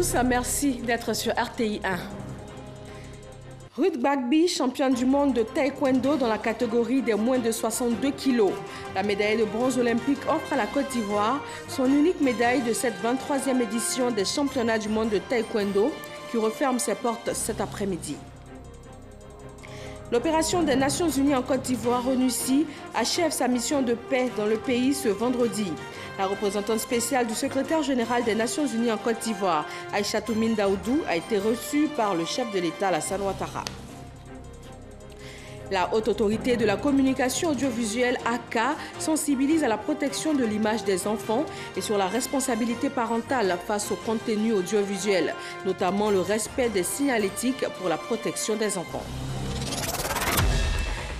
tous, merci d'être sur RTI 1. Ruth Bagby, championne du monde de taekwondo dans la catégorie des moins de 62 kilos. La médaille de bronze olympique offre à la Côte d'Ivoire son unique médaille de cette 23e édition des championnats du monde de taekwondo qui referme ses portes cet après-midi. L'opération des Nations Unies en Côte d'Ivoire, ONUCI, achève sa mission de paix dans le pays ce vendredi. La représentante spéciale du secrétaire général des Nations Unies en Côte d'Ivoire, Aïchatou Mindaoudou, a été reçue par le chef de l'État, Alassane Ouattara. La Haute Autorité de la Communication Audiovisuelle, HACA, sensibilise à la protection de l'image des enfants et sur la responsabilité parentale face au contenu audiovisuel, notamment le respect des signalétiques pour la protection des enfants.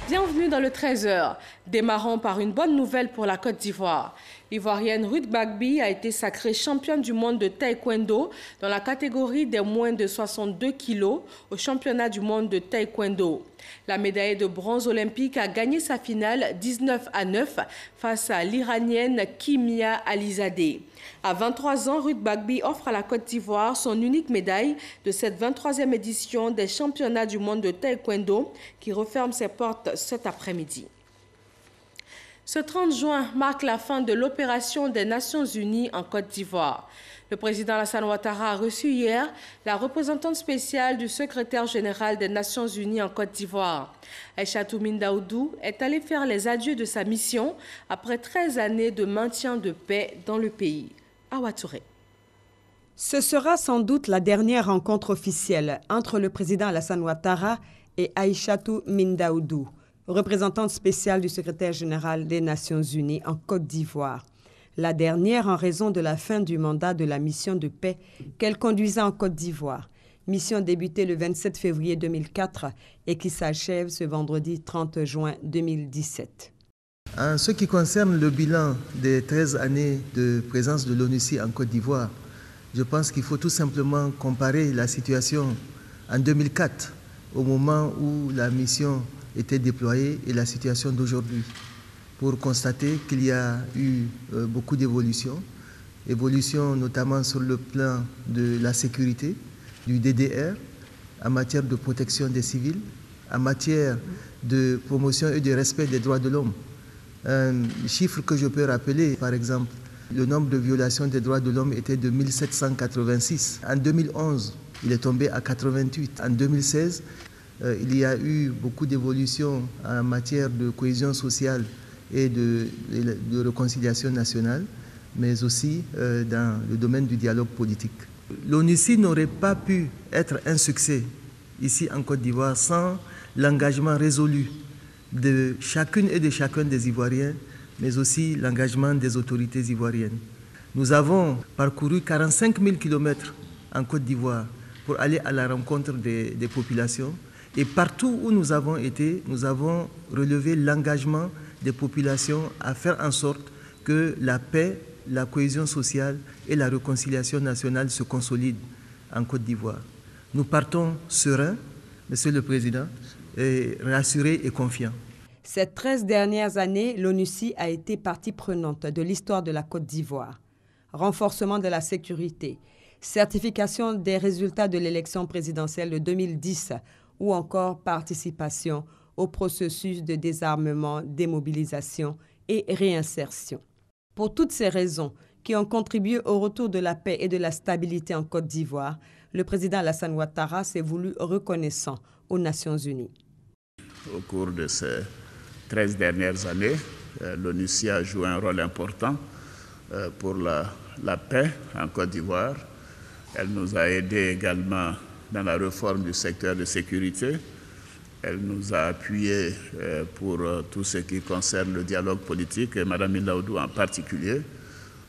Bienvenue dans le 13h. Démarrons par une bonne nouvelle pour la Côte d'Ivoire. L'Ivoirienne Ruth Bagby a été sacrée championne du monde de taekwondo dans la catégorie des moins de 62 kilos au championnat du monde de taekwondo. La médaille de bronze olympique a gagné sa finale 19-9 face à l'Iranienne Kimia Alizadeh. À 23 ans, Ruth Bagby offre à la Côte d'Ivoire son unique médaille de cette 23e édition des championnats du monde de taekwondo qui referme ses portes cet après-midi. Ce 30 juin marque la fin de l'opération des Nations Unies en Côte d'Ivoire. Le président Alassane Ouattara a reçu hier la représentante spéciale du secrétaire général des Nations Unies en Côte d'Ivoire. Aïchatou Mindaoudou est allée faire les adieux de sa mission après 13 années de maintien de paix dans le pays. Awa Touré. Ce sera sans doute la dernière rencontre officielle entre le président Alassane Ouattara et Aïchatou Mindaoudou, représentante spéciale du secrétaire général des Nations Unies en Côte d'Ivoire. La dernière en raison de la fin du mandat de la mission de paix qu'elle conduisait en Côte d'Ivoire. Mission débutée le 27 février 2004 et qui s'achève ce vendredi 30 juin 2017. En ce qui concerne le bilan des 13 années de présence de l'ONUCI en Côte d'Ivoire, je pense qu'il faut tout simplement comparer la situation en 2004, au moment où la mission était déployée, et la situation d'aujourd'hui, pour constater qu'il y a eu beaucoup d'évolutions, notamment sur le plan de la sécurité, du DDR, en matière de protection des civils, en matière de promotion et de respect des droits de l'homme. Un chiffre que je peux rappeler, par exemple, le nombre de violations des droits de l'homme était de 1786. En 2011, il est tombé à 88. En 2016, il y a eu beaucoup d'évolutions en matière de cohésion sociale et de réconciliation nationale, mais aussi dans le domaine du dialogue politique. L'ONUCI n'aurait pas pu être un succès ici en Côte d'Ivoire sans l'engagement résolu de chacune et de chacun des Ivoiriens, mais aussi l'engagement des autorités ivoiriennes. Nous avons parcouru 45 000 km en Côte d'Ivoire pour aller à la rencontre des populations. Et partout où nous avons été, nous avons relevé l'engagement des populations à faire en sorte que la paix, la cohésion sociale et la réconciliation nationale se consolident en Côte d'Ivoire. Nous partons sereins, Monsieur le Président, et rassurés et confiants. Ces 13 dernières années, l'ONUCI a été partie prenante de l'histoire de la Côte d'Ivoire. Renforcement de la sécurité, certification des résultats de l'élection présidentielle de 2010, ou encore participation au processus de désarmement, démobilisation et réinsertion. Pour toutes ces raisons qui ont contribué au retour de la paix et de la stabilité en Côte d'Ivoire, le président Alassane Ouattara s'est voulu reconnaissant aux Nations Unies. Au cours de ces 13 dernières années, l'ONUCI a joué un rôle important pour la paix en Côte d'Ivoire. Elle nous a aidés également dans la réforme du secteur de sécurité. Elle nous a appuyés pour tout ce qui concerne le dialogue politique, et Mme Mindaoudou en particulier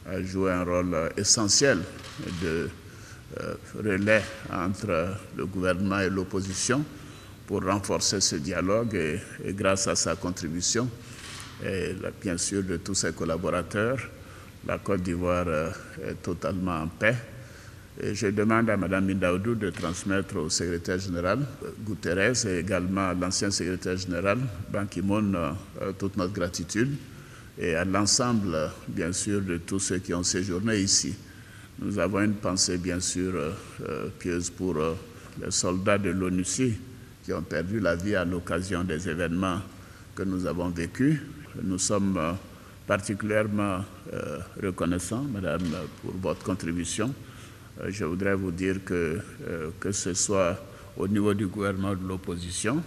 a joué un rôle essentiel de relais entre le gouvernement et l'opposition pour renforcer ce dialogue, et grâce à sa contribution et bien sûr de tous ses collaborateurs, la Côte d'Ivoire est totalement en paix. Et je demande à Mme Mindaoudou de transmettre au secrétaire général Guterres et également à l'ancien secrétaire général Ban Ki-moon toute notre gratitude, et à l'ensemble, bien sûr, de tous ceux qui ont séjourné ici Nous avons une pensée bien sûr pieuse pour les soldats de l'ONUCI qui ont perdu la vie à l'occasion des événements que nous avons vécus. Nous sommes particulièrement reconnaissants, Madame, pour votre contribution. Je voudrais vous dire que ce soit au niveau du gouvernement de l'opposition,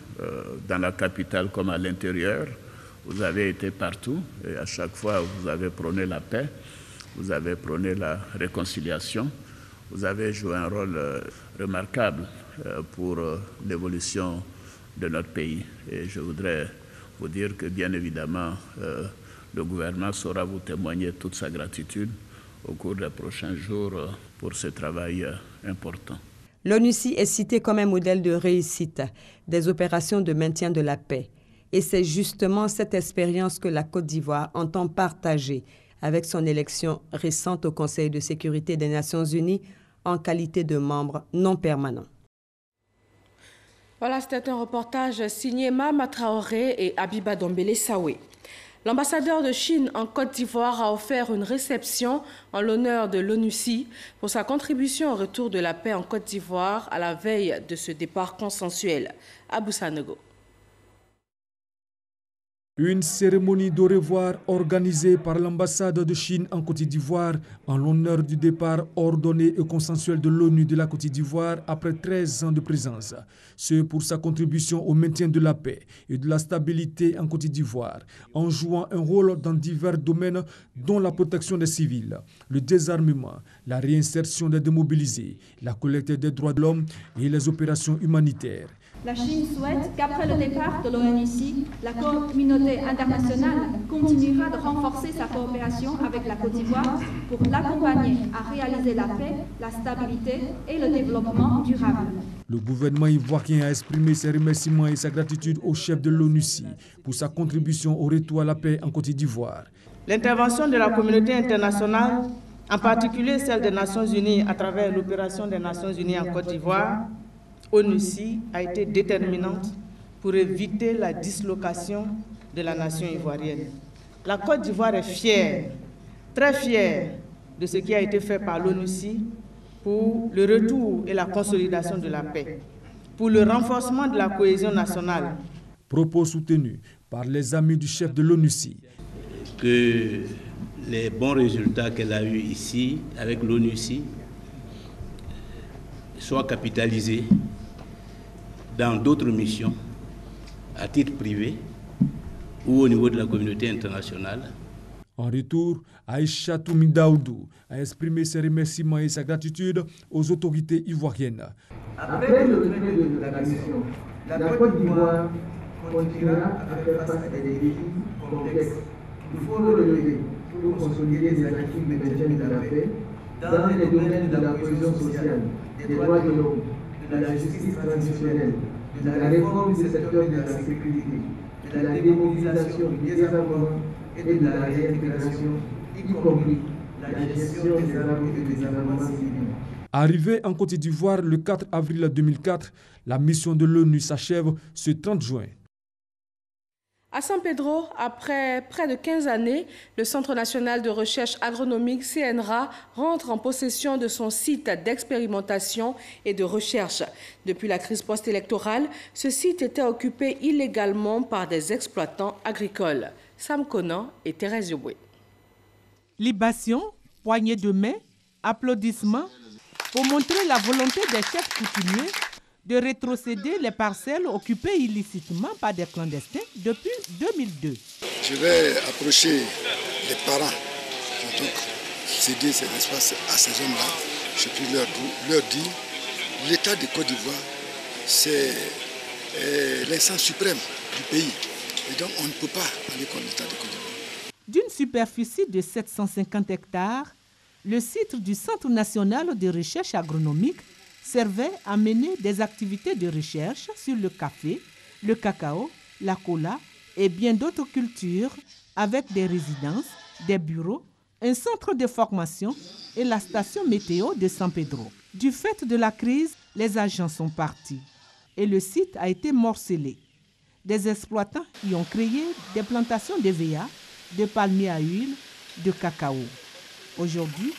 dans la capitale comme à l'intérieur, vous avez été partout et à chaque fois vous avez prôné la paix, vous avez prôné la réconciliation, vous avez joué un rôle remarquable pour l'évolution de notre pays. Et je voudrais vous dire que bien évidemment, le gouvernement saura vous témoigner toute sa gratitude au cours des prochains jours pour ce travail important. L'ONUCI est citée comme un modèle de réussite des opérations de maintien de la paix. Et c'est justement cette expérience que la Côte d'Ivoire entend partager avec son élection récente au Conseil de sécurité des Nations Unies en qualité de membre non permanent. Voilà, c'était un reportage signé Mama Traoré et Abiba Dombele Sawe. L'ambassadeur de Chine en Côte d'Ivoire a offert une réception en l'honneur de l'ONUCI pour sa contribution au retour de la paix en Côte d'Ivoire à la veille de ce départ consensuel. Abou Sanogo. Une cérémonie d'au revoir organisée par l'ambassade de Chine en Côte d'Ivoire en l'honneur du départ ordonné et consensuel de l'ONU de la Côte d'Ivoire après 13 ans de présence. Ce pour sa contribution au maintien de la paix et de la stabilité en Côte d'Ivoire, en jouant un rôle dans divers domaines dont la protection des civils, le désarmement, la réinsertion des démobilisés, la collecte des droits de l'homme et les opérations humanitaires. La Chine souhaite qu'après le départ de l'ONUCI, la communauté internationale continuera de renforcer sa coopération avec la Côte d'Ivoire pour l'accompagner à réaliser la paix, la stabilité et le développement durable. Le gouvernement ivoirien a exprimé ses remerciements et sa gratitude au chef de l'ONUCI pour sa contribution au retour à la paix en Côte d'Ivoire. L'intervention de la communauté internationale, en particulier celle des Nations Unies à travers l'opération des Nations Unies en Côte d'Ivoire, ONUCI, a été déterminante pour éviter la dislocation de la nation ivoirienne. La Côte d'Ivoire est fière, très fière de ce qui a été fait par l'ONUCI pour le retour et la consolidation de la paix, pour le renforcement de la cohésion nationale. Propos soutenus par les amis du chef de l'ONUCI. Que les bons résultats qu'elle a eus ici avec l'ONUCI soient capitalisés dans d'autres missions, à titre privé ou au niveau de la communauté internationale. En retour, Aïcha Toumi Daoudou a exprimé ses remerciements et sa gratitude aux autorités ivoiriennes. Après le retrait de la mission, la Côte d'Ivoire continuera à faire face à des défis complexes. Il faut le relever pour consolider des acquis de maintien de la paix dans les domaines de la cohésion sociale, des droits de l'homme, de la justice transitionnelle, de la réforme du secteur de la sécurité, de la démobilisation, du désarmement et de la réintégration, y compris la gestion des armes et des armements civils. Arrivée en Côte d'Ivoire le 4 avril 2004, la mission de l'ONU s'achève ce 30 juin. À San Pedro, après près de 15 années, le Centre national de recherche agronomique CNRA rentre en possession de son site d'expérimentation et de recherche. Depuis la crise post-électorale, ce site était occupé illégalement par des exploitants agricoles. Sam Conan et Thérèse Yoboué. Libation, poignée de main, applaudissements pour montrer la volonté des chefs coutumiers de rétrocéder les parcelles occupées illicitement par des clandestins depuis 2002. Je vais approcher les parents qui ont donc cédé ces espaces à ces hommes-là. Je puis leur dire, l'État de Côte d'Ivoire, c'est l'instance suprême du pays. Et donc on ne peut pas aller contre l'État de Côte d'Ivoire. D'une superficie de 750 hectares, le site du Centre national de recherche agronomique servait à mener des activités de recherche sur le café, le cacao, la cola et bien d'autres cultures avec des résidences, des bureaux, un centre de formation et la station météo de San Pedro. Du fait de la crise, les agents sont partis et le site a été morcelé. Des exploitants y ont créé des plantations d'EVA, de palmiers à huile, de cacao. Aujourd'hui,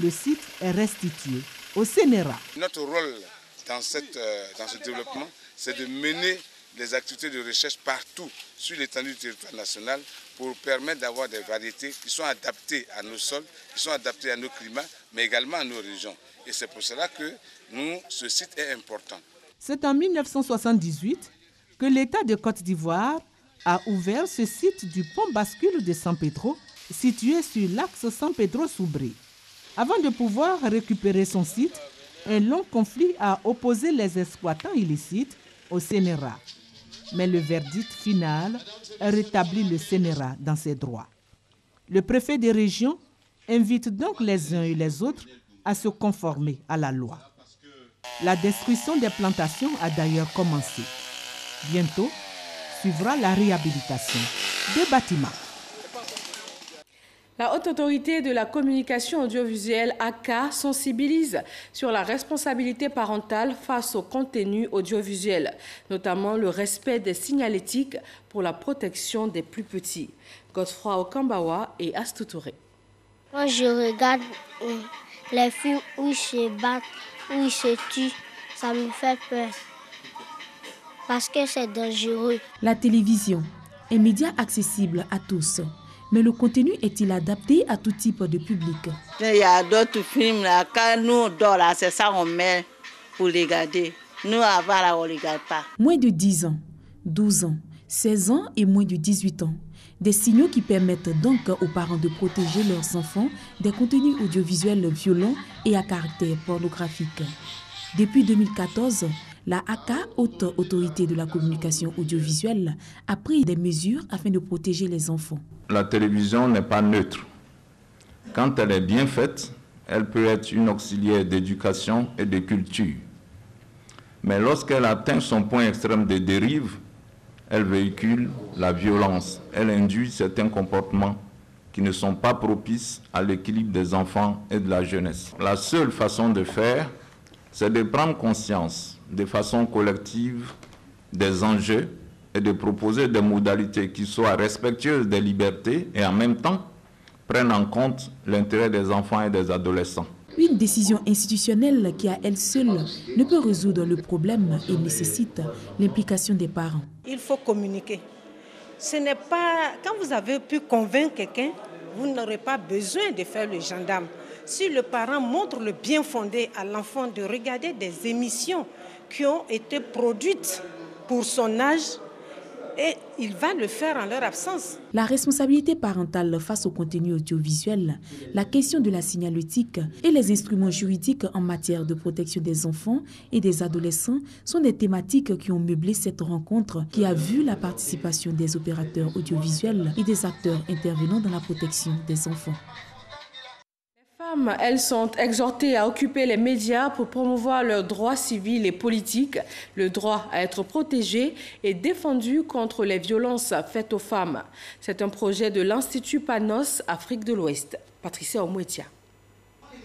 Le site est restitué au CNRA. Notre rôle dans ce développement, c'est de mener des activités de recherche partout sur l'étendue du territoire national pour permettre d'avoir des variétés qui sont adaptées à nos sols, qui sont adaptées à nos climats, mais également à nos régions. Et c'est pour cela que ce site est important. C'est en 1978 que l'État de Côte d'Ivoire a ouvert ce site du pont bascule de San Pedro, situé sur l'axe San Pedro-Soubré. Avant de pouvoir récupérer son site, un long conflit a opposé les exploitants illicites au CNRA. Mais le verdict final rétablit le CNRA dans ses droits. Le préfet des régions invite donc les uns et les autres à se conformer à la loi. La destruction des plantations a d'ailleurs commencé. Bientôt suivra la réhabilitation des bâtiments. La Haute Autorité de la Communication Audiovisuelle, HACA, sensibilise sur la responsabilité parentale face au contenu audiovisuel, notamment le respect des signalétiques pour la protection des plus petits. Godefroy Okambawa et Astou Touré. Quand je regarde les films où ils se battent, où ils se tuent, ça me fait peur parce que c'est dangereux. La télévision, un média accessible à tous. Mais le contenu est-il adapté à tout type de public? Il y a d'autres films, là, quand nous on dort, là, c'est ça qu'on met pour les regarder. Nous, avant, là, on ne regarde pas. Moins de 10 ans, 12 ans, 16 ans et moins de 18 ans. Des signaux qui permettent donc aux parents de protéger leurs enfants des contenus audiovisuels violents et à caractère pornographique. Depuis 2014, la HACA, Haute Autorité de la Communication Audiovisuelle, a pris des mesures afin de protéger les enfants. La télévision n'est pas neutre. Quand elle est bien faite, elle peut être une auxiliaire d'éducation et de culture. Mais lorsqu'elle atteint son point extrême de dérive, elle véhicule la violence. Elle induit certains comportements qui ne sont pas propices à l'équilibre des enfants et de la jeunesse. La seule façon de faire, c'est de prendre conscience de façon collective des enjeux et de proposer des modalités qui soient respectueuses des libertés et en même temps prennent en compte l'intérêt des enfants et des adolescents. Une décision institutionnelle qui à elle seule ne peut résoudre le problème et nécessite l'implication des parents. Il faut communiquer. Ce n'est pas... Quand vous avez pu convaincre quelqu'un, vous n'aurez pas besoin de faire le gendarme. Si le parent montre le bien fondé à l'enfant de regarder des émissions qui ont été produites pour son âge, et il va le faire en leur absence. La responsabilité parentale face au contenu audiovisuel, la question de la signalétique et les instruments juridiques en matière de protection des enfants et des adolescents sont des thématiques qui ont meublé cette rencontre qui a vu la participation des opérateurs audiovisuels et des acteurs intervenant dans la protection des enfants. Elles sont exhortées à occuper les médias pour promouvoir leurs droits civils et politiques, le droit à être protégé et défendu contre les violences faites aux femmes. C'est un projet de l'Institut Panos Afrique de l'Ouest. Patricia Omouetia.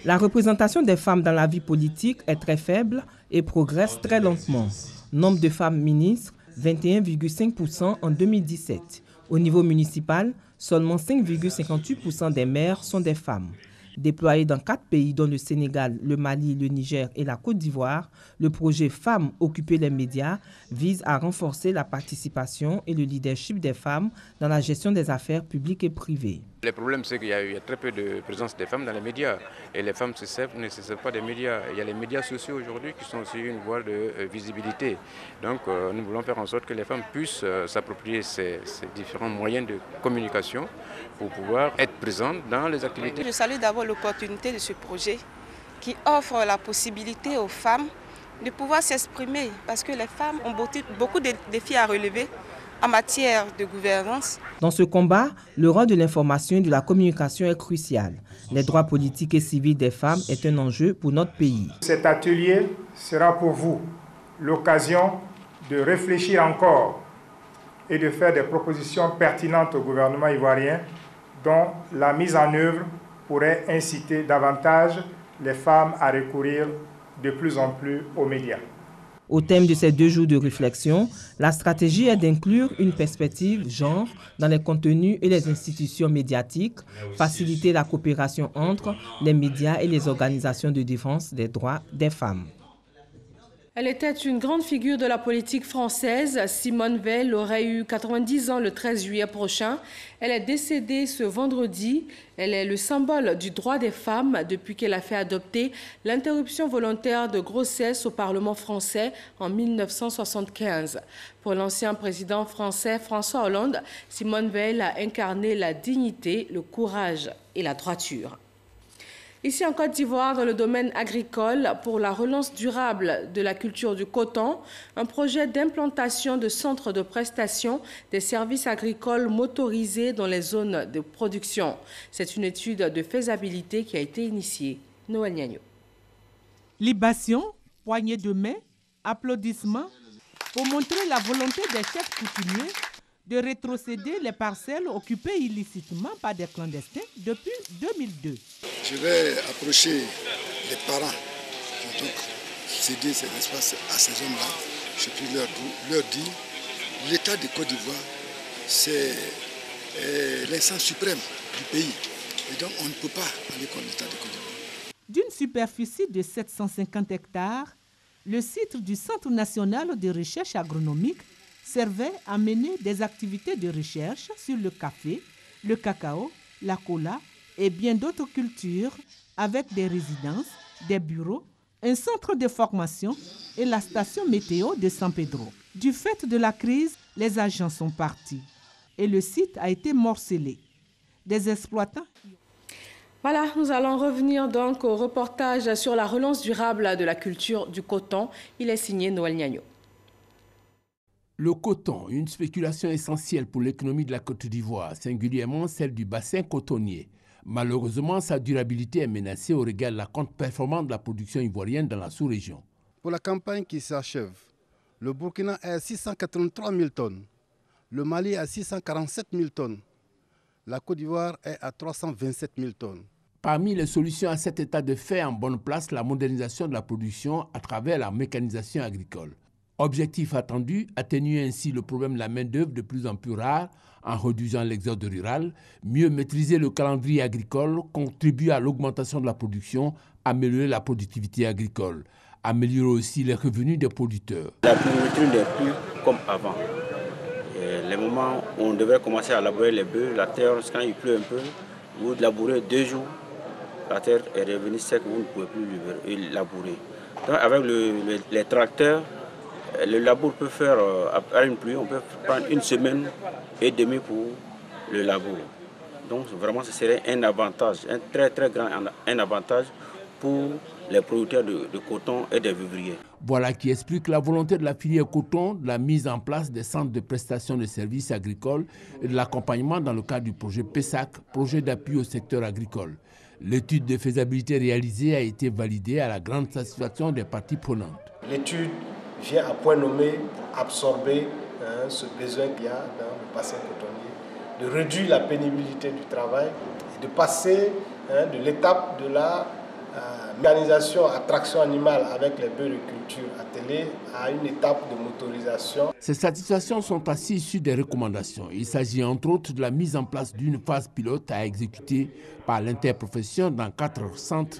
La représentation des femmes dans la vie politique est très faible et progresse très lentement. Nombre de femmes ministres, 21,5% en 2017. Au niveau municipal, seulement 5,58% des maires sont des femmes. Déployé dans 4 pays dont le Sénégal, le Mali, le Niger et la Côte d'Ivoire, le projet Femmes occuper les médias vise à renforcer la participation et le leadership des femmes dans la gestion des affaires publiques et privées. Le problème, c'est qu'il y a très peu de présence des femmes dans les médias. Et les femmes ne se servent pas des médias. Il y a les médias sociaux aujourd'hui qui sont aussi une voie de visibilité. Donc nous voulons faire en sorte que les femmes puissent s'approprier ces différents moyens de communication pour pouvoir être présentes dans les activités. Je salue d'abord l'opportunité de ce projet qui offre la possibilité aux femmes de pouvoir s'exprimer parce que les femmes ont beaucoup de défis à relever en matière de gouvernance. Dans ce combat, le rôle de l'information et de la communication est crucial. Les droits politiques et civils des femmes est un enjeu pour notre pays. Cet atelier sera pour vous l'occasion de réfléchir encore et de faire des propositions pertinentes au gouvernement ivoirien dont la mise en œuvre pourrait inciter davantage les femmes à recourir de plus en plus aux médias. Au thème de ces 2 jours de réflexion, la stratégie est d'inclure une perspective genre dans les contenus et les institutions médiatiques, faciliter la coopération entre les médias et les organisations de défense des droits des femmes. Elle était une grande figure de la politique française. Simone Veil aurait eu 90 ans le 13 juillet prochain. Elle est décédée ce vendredi. Elle est le symbole du droit des femmes depuis qu'elle a fait adopter l'interruption volontaire de grossesse au Parlement français en 1975. Pour l'ancien président français François Hollande, Simone Veil a incarné la dignité, le courage et la droiture. Ici en Côte d'Ivoire, dans le domaine agricole, pour la relance durable de la culture du coton, un projet d'implantation de centres de prestation des services agricoles motorisés dans les zones de production. C'est une étude de faisabilité qui a été initiée. Noël Niagno. Libation, poignée de main, applaudissements pour montrer la volonté des chefs coutumiers de rétrocéder les parcelles occupées illicitement par des clandestins depuis 2002. Je vais approcher les parents qui ont donc cédé ces espaces à ces hommes-là. Je puis leur dire, l'État de Côte d'Ivoire, c'est l'instance suprême du pays. Et donc on ne peut pas aller contre l'État de Côte d'Ivoire. D'une superficie de 750 hectares, le site du Centre national de recherche agronomique servait à mener des activités de recherche sur le café, le cacao, la cola et bien d'autres cultures avec des résidences, des bureaux, un centre de formation et la station météo de San Pedro. Du fait de la crise, les agents sont partis et le site a été morcelé. Des exploitants... Voilà, nous allons revenir donc au reportage sur la relance durable de la culture du coton. Il est signé Noël Niagno. Le coton, une spéculation essentielle pour l'économie de la Côte d'Ivoire, singulièrement celle du bassin cotonnier. Malheureusement, sa durabilité est menacée au regard de la contre-performance de la production ivoirienne dans la sous-région. Pour la campagne qui s'achève, le Burkina est à 683 000 tonnes, le Mali à 647 000 tonnes, la Côte d'Ivoire est à 327 000 tonnes. Parmi les solutions à cet état de fait en bonne place, la modernisation de la production à travers la mécanisation agricole. Objectif attendu, atténuer ainsi le problème de la main-d'œuvre de plus en plus rare en réduisant l'exode rural, mieux maîtriser le calendrier agricole, contribuer à l'augmentation de la production, améliorer la productivité agricole, améliorer aussi les revenus des producteurs. La pluviométrie n'est plus comme avant. Les moments où on devait commencer à labourer les bœufs, la terre, quand il pleut un peu, vous labourez 2 jours, la terre est revenue sec, vous ne pouvez plus labourer. Donc avec les tracteurs, le labour peut faire, à une pluie, on peut prendre 1 semaine et demie pour le labour. Donc vraiment ce serait un avantage, un très très grand avantage pour les producteurs de coton et des vivriers. Voilà qui explique la volonté de la filière coton de la mise en place des centres de prestation de services agricoles et de l'accompagnement dans le cadre du projet PESAC, projet d'appui au secteur agricole. L'étude de faisabilité réalisée a été validée à la grande satisfaction des parties prenantes. L'étude vient à point nommé pour absorber ce besoin qu'il y a dans le bassin cotonnier, de réduire la pénibilité du travail et de passer de l'étape de la mécanisation à traction animale avec les bœufs de culture attelés à une étape de motorisation. Ces satisfactions sont aussi issues des recommandations. Il s'agit entre autres de la mise en place d'une phase pilote à exécuter par l'interprofession dans 4 centres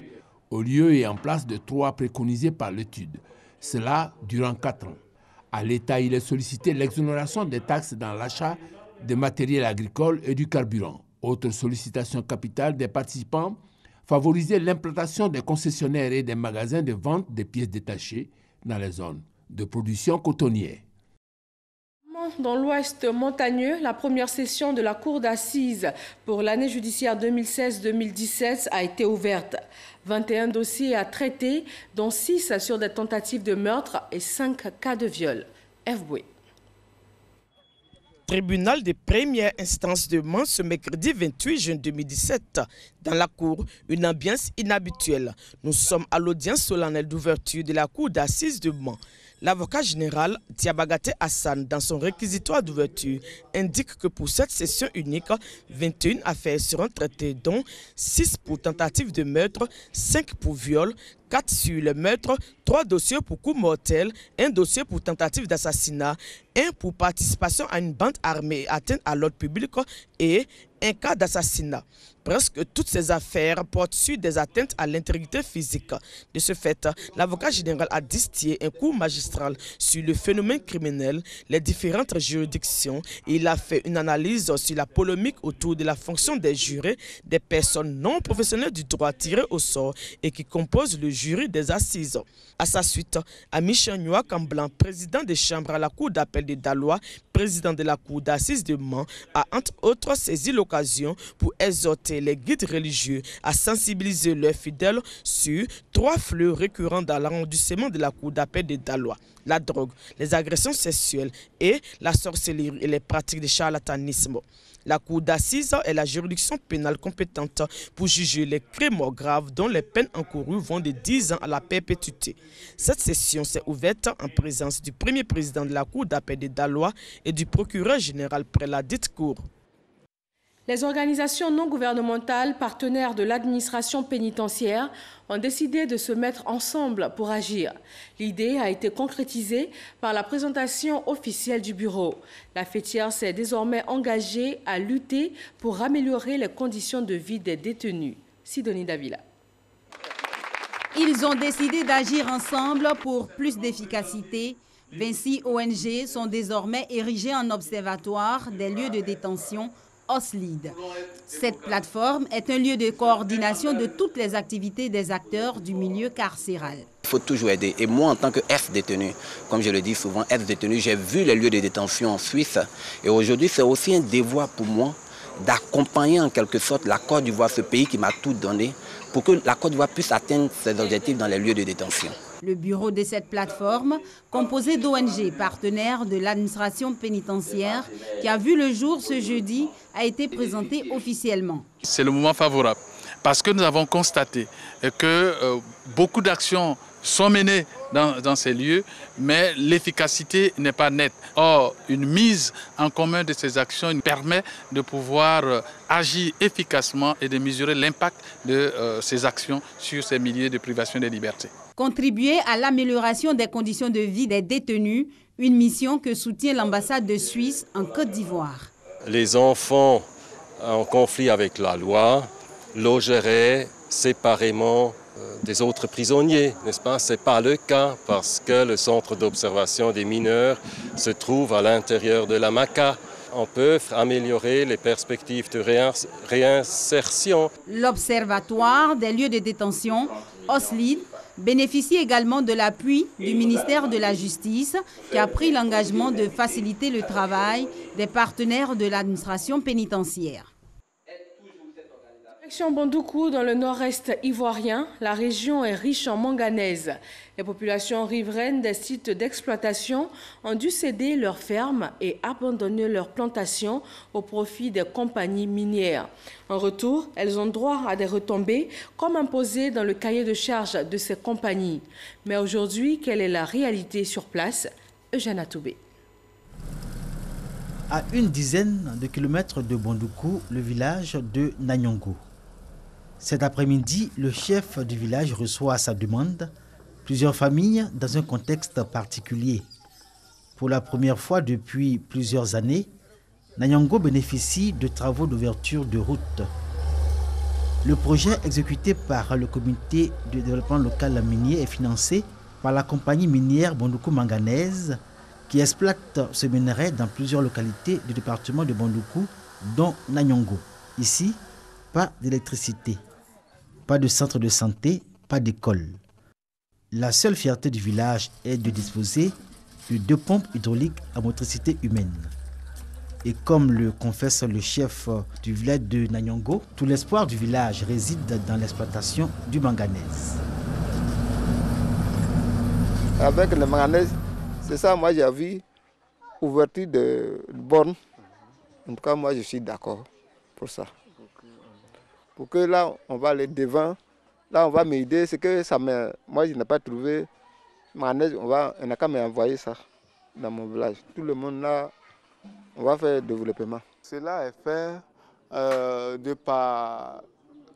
au lieu et en place de 3 préconisés par l'étude. Cela durant 4 ans. À l'État, il est sollicité l'exonération des taxes dans l'achat de matériel agricole et du carburant. Autre sollicitation capitale des participants, favoriser l'implantation des concessionnaires et des magasins de vente des pièces détachées dans les zones de production cotonnière. Dans l'ouest montagneux, la première session de la Cour d'assises pour l'année judiciaire 2016-2017 a été ouverte. 21 dossiers à traiter, dont 6 sur des tentatives de meurtre et 5 cas de viol. F. Boué. Tribunal de première instance de Mans ce mercredi 28 juin 2017. Dans la cour, une ambiance inhabituelle. Nous sommes à l'audience solennelle d'ouverture de la cour d'assises de Mans. L'avocat général Diabagate Hassan, dans son réquisitoire d'ouverture, indique que pour cette session unique, 21 affaires seront traitées, dont 6 pour tentative de meurtre, 5 pour viol, 4 sur le meurtre, 3 dossiers pour coup mortel, 1 dossier pour tentative d'assassinat, 1 pour participation à une bande armée atteinte à l'ordre public et un cas d'assassinat. Presque toutes ces affaires portent sur des atteintes à l'intégrité physique. De ce fait, l'avocat général a distillé un cours magistral sur le phénomène criminel, les différentes juridictions, et il a fait une analyse sur la polémique autour de la fonction des jurés, des personnes non professionnelles du droit tirées au sort et qui composent le jury des assises. À sa suite, Michel Kamblan, président des chambres à la cour d'appel de Daloa, président de la cour d'assises de Mans, a entre autres saisi l'occasion pour exhorter les guides religieux à sensibiliser leurs fidèles sur 3 fléaux récurrents dans l'arrondissement de la cour d'appel de Daloa: la drogue, les agressions sexuelles et la sorcellerie et les pratiques de charlatanisme. La cour d'assises est la juridiction pénale compétente pour juger les crimes graves dont les peines encourues vont de 10 ans à la perpétuité. Cette session s'est ouverte en présence du premier président de la cour d'appel de Daloa et du procureur général près la dite cour. Les organisations non gouvernementales partenaires de l'administration pénitentiaire ont décidé de se mettre ensemble pour agir. L'idée a été concrétisée par la présentation officielle du bureau. La fêtière s'est désormais engagée à lutter pour améliorer les conditions de vie des détenus. Sidonie Davila. Ils ont décidé d'agir ensemble pour plus d'efficacité. 26 ONG sont désormais érigées en observatoire des lieux de détention OSLID. Cette plateforme est un lieu de coordination de toutes les activités des acteurs du milieu carcéral. Il faut toujours aider. Et moi, en tant que ex-détenu, comme je le dis souvent, ex-détenu, j'ai vu les lieux de détention en Suisse. Et aujourd'hui, c'est aussi un devoir pour moi d'accompagner en quelque sorte la Côte d'Ivoire, ce pays qui m'a tout donné, pour que la Côte d'Ivoire puisse atteindre ses objectifs dans les lieux de détention. Le bureau de cette plateforme, composé d'ONG partenaires de l'administration pénitentiaire, qui a vu le jour ce jeudi, a été présenté officiellement. C'est le moment favorable parce que nous avons constaté que beaucoup d'actions sont menées dans ces lieux, mais l'efficacité n'est pas nette. Or, une mise en commun de ces actions permet de pouvoir agir efficacement et de mesurer l'impact de ces actions sur ces milliers de privations de liberté. Contribuer à l'amélioration des conditions de vie des détenus, une mission que soutient l'ambassade de Suisse en Côte d'Ivoire. Les enfants en conflit avec la loi logeraient séparément des autres prisonniers, n'est-ce pas? Ce n'est pas le cas parce que le centre d'observation des mineurs se trouve à l'intérieur de la MACA. On peut améliorer les perspectives de réinsertion. L'Observatoire des lieux de détention, OSLID, bénéficie également de l'appui du ministère de la Justice qui a pris l'engagement de faciliter le travail des partenaires de l'administration pénitentiaire. Direction Bondoukou, dans le nord-est ivoirien, la région est riche en manganèse. Les populations riveraines des sites d'exploitation ont dû céder leurs fermes et abandonner leurs plantations au profit des compagnies minières. En retour, elles ont droit à des retombées comme imposées dans le cahier de charges de ces compagnies. Mais aujourd'hui, quelle est la réalité sur place? Eugène Atoubé. À une dizaine de kilomètres de Bondoukou, le village de Nanyongo. Cet après-midi, le chef du village reçoit à sa demande plusieurs familles dans un contexte particulier. Pour la première fois depuis plusieurs années, Nanyongo bénéficie de travaux d'ouverture de route. Le projet exécuté par le comité de développement local minier est financé par la compagnie minière Bondoukou Manganèse qui exploite ce minerai dans plusieurs localités du département de Bondoukou, dont Nanyongo. Ici, pas d'électricité, pas de centre de santé, pas d'école. La seule fierté du village est de disposer de 2 pompes hydrauliques à motricité humaine. Et comme le confesse le chef du village de Nanyongo, tout l'espoir du village réside dans l'exploitation du manganèse. Avec le manganèse, c'est ça, moi j'ai vu ouverture de bornes. En tout cas, moi je suis d'accord pour ça. Pour que là, on va aller devant. Là, on va m'aider. C'est que ça me... Moi, je n'ai pas trouvé manège. On n'a qu'à m'envoyer ça dans mon village. Tout le monde là, on va faire développement. Cela est fait de par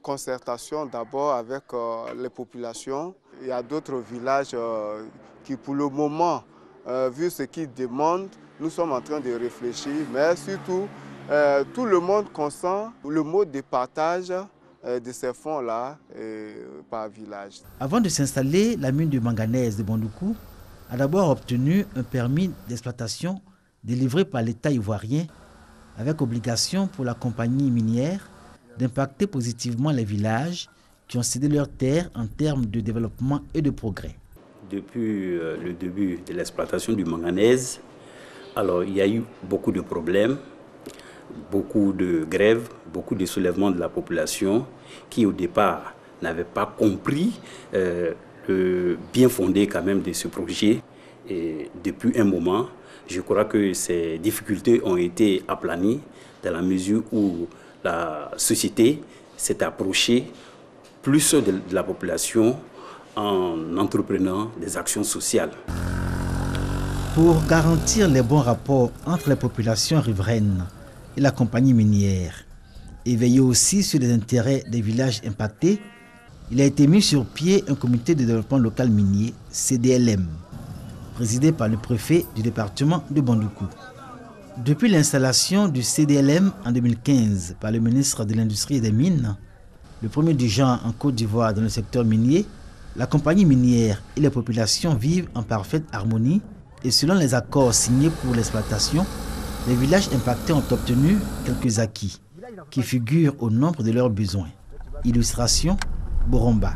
concertation d'abord avec les populations. Il y a d'autres villages qui pour le moment, vu ce qu'ils demandent, nous sommes en train de réfléchir, mais surtout tout le monde consent le mode de partage de ces fonds-là par village. Avant de s'installer, la mine de manganèse de Bondoukou a d'abord obtenu un permis d'exploitation délivré par l'État ivoirien avec obligation pour la compagnie minière d'impacter positivement les villages qui ont cédé leurs terres en termes de développement et de progrès. Depuis le début de l'exploitation du manganèse, alors il y a eu beaucoup de problèmes, beaucoup de grèves, beaucoup de soulèvements de la population qui au départ n'avaient pas compris le bien fondé quand même de ce projet. Et depuis un moment, je crois que ces difficultés ont été aplanies dans la mesure où la société s'est approchée plus de la population en entreprenant des actions sociales. Pour garantir les bons rapports entre les populations riveraines et la compagnie minière et veiller aussi sur les intérêts des villages impactés, il a été mis sur pied un comité de développement local minier, CDLM, présidé par le préfet du département de Bondoukou. Depuis l'installation du CDLM en 2015 par le ministre de l'Industrie et des Mines, le premier du genre en Côte d'Ivoire dans le secteur minier, la compagnie minière et les populations vivent en parfaite harmonie et selon les accords signés pour l'exploitation, les villages impactés ont obtenu quelques acquis qui figurent au nombre de leurs besoins. Illustration, Boromba,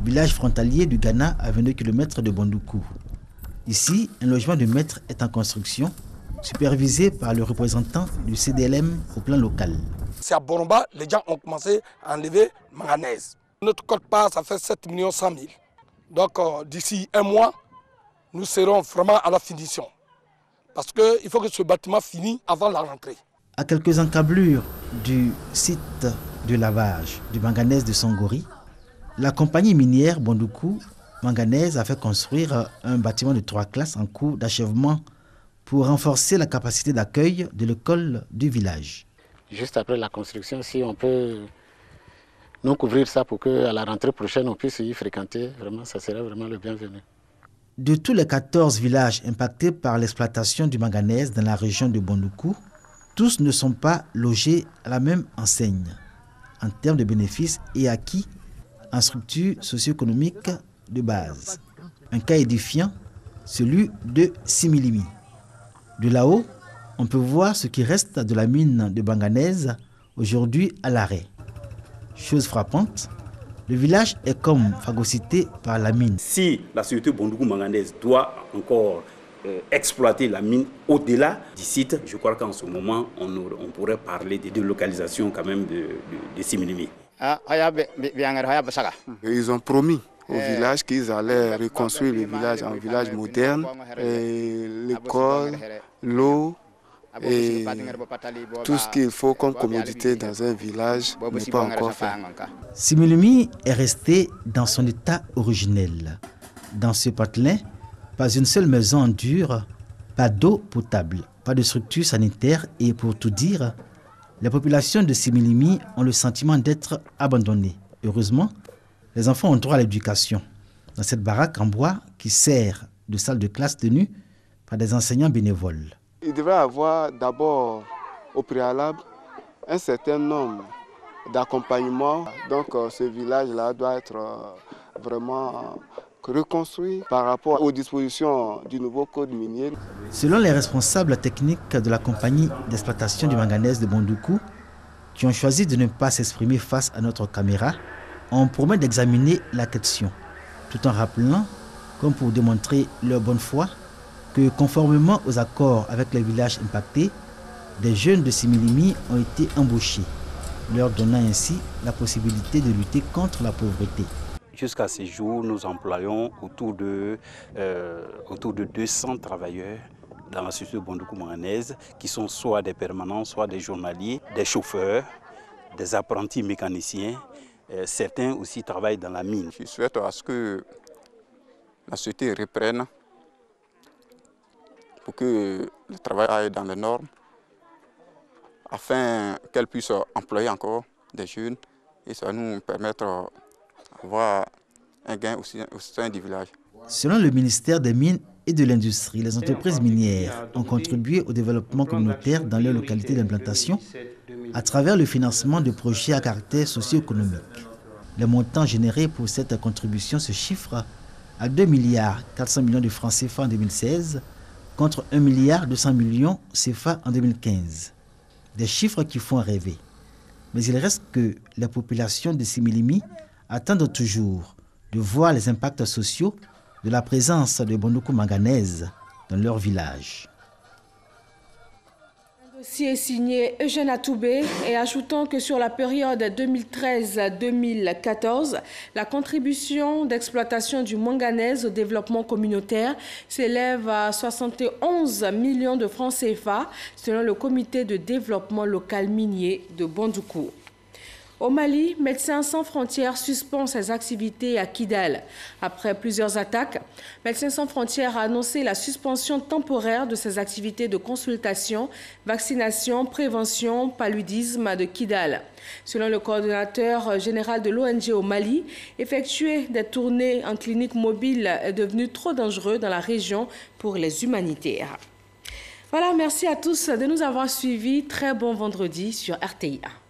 village frontalier du Ghana à 22 km de Bondoukou. Ici, un logement de maître est en construction, supervisé par le représentant du CDLM au plan local. C'est à Boromba, les gens ont commencé à enlever manganèse. Notre quote-part, ça fait 7 100 000. Donc d'ici un mois, nous serons vraiment à la finition. Parce qu'il faut que ce bâtiment finisse avant la rentrée. À quelques encablures du site de lavage du manganèse de Songori, la compagnie minière Bondoukou Manganèse a fait construire un bâtiment de 3 classes en cours d'achèvement pour renforcer la capacité d'accueil de l'école du village. Juste après la construction, si on peut nous couvrir ça pour qu'à la rentrée prochaine, on puisse y fréquenter, vraiment, ça serait vraiment le bienvenu. De tous les 14 villages impactés par l'exploitation du manganèse dans la région de Bondoukou, tous ne sont pas logés à la même enseigne en termes de bénéfices et acquis en structure socio-économique de base. Un cas édifiant, celui de Similimi. De là-haut, on peut voir ce qui reste de la mine de manganèse, aujourd'hui à l'arrêt. Chose frappante, le village est comme phagocyté par la mine. Si la société Bondoukou Manganèse doit encore exploiter la mine au-delà du site, je crois qu'en ce moment, on pourrait parler de délocalisation quand même de Similimi. Ils ont promis au village qu'ils allaient reconstruire le village en village moderne, l'école, l'eau et tout ce qu'il faut comme commodité dans un village n'est pas encore fait. Similimi est resté dans son état originel. Dans ce patelin, pas une seule maison en dur, pas d'eau potable, pas de structure sanitaire et pour tout dire, les populations de Similimi ont le sentiment d'être abandonnées. Heureusement, les enfants ont droit à l'éducation. Dans cette baraque en bois qui sert de salle de classe tenue par des enseignants bénévoles. Il devrait y avoir d'abord au préalable un certain nombre d'accompagnements. Donc ce village-là doit être vraiment reconstruit par rapport aux dispositions du nouveau code minier. Selon les responsables techniques de la compagnie d'exploitation du manganèse de Bondoukou, qui ont choisi de ne pas s'exprimer face à notre caméra, on promet d'examiner la question, tout en rappelant, comme pour démontrer leur bonne foi, que conformément aux accords avec les villages impactés, des jeunes de Similimi ont été embauchés, leur donnant ainsi la possibilité de lutter contre la pauvreté. Jusqu'à ce jour, nous employons autour de 200 travailleurs dans la société Bondoukou Manganèse qui sont soit des permanents, soit des journaliers, des chauffeurs, des apprentis mécaniciens. Certains aussi travaillent dans la mine. Je souhaite à ce que la société reprenne pour que le travail aille dans les normes, afin qu'elle puisse employer encore des jeunes et ça va nous permettre d'avoir un gain aussi au sein du village. Selon le ministère des Mines et de l'Industrie, les entreprises minières ont contribué au développement communautaire dans leur localité d'implantation à travers le financement de projets à caractère socio-économique. Le montant généré pour cette contribution se chiffre à 2,4 milliards de francs CFA en 2016 contre 1,2 milliard CFA en 2015. Des chiffres qui font rêver. Mais il reste que la population de Similimi attendent toujours de voir les impacts sociaux de la présence de Bondoukou manganèse dans leur village. Le dossier est signé Eugène Atoubé et ajoutons que sur la période 2013-2014, la contribution d'exploitation du manganèse au développement communautaire s'élève à 71 millions de francs CFA selon le comité de développement local minier de Bondoukou. Au Mali, Médecins sans frontières suspend ses activités à Kidal. Après plusieurs attaques, Médecins sans frontières a annoncé la suspension temporaire de ses activités de consultation, vaccination, prévention, paludisme de Kidal. Selon le coordonnateur général de l'ONG au Mali, effectuer des tournées en clinique mobile est devenu trop dangereux dans la région pour les humanitaires. Voilà, merci à tous de nous avoir suivis. Très bon vendredi sur RTI1.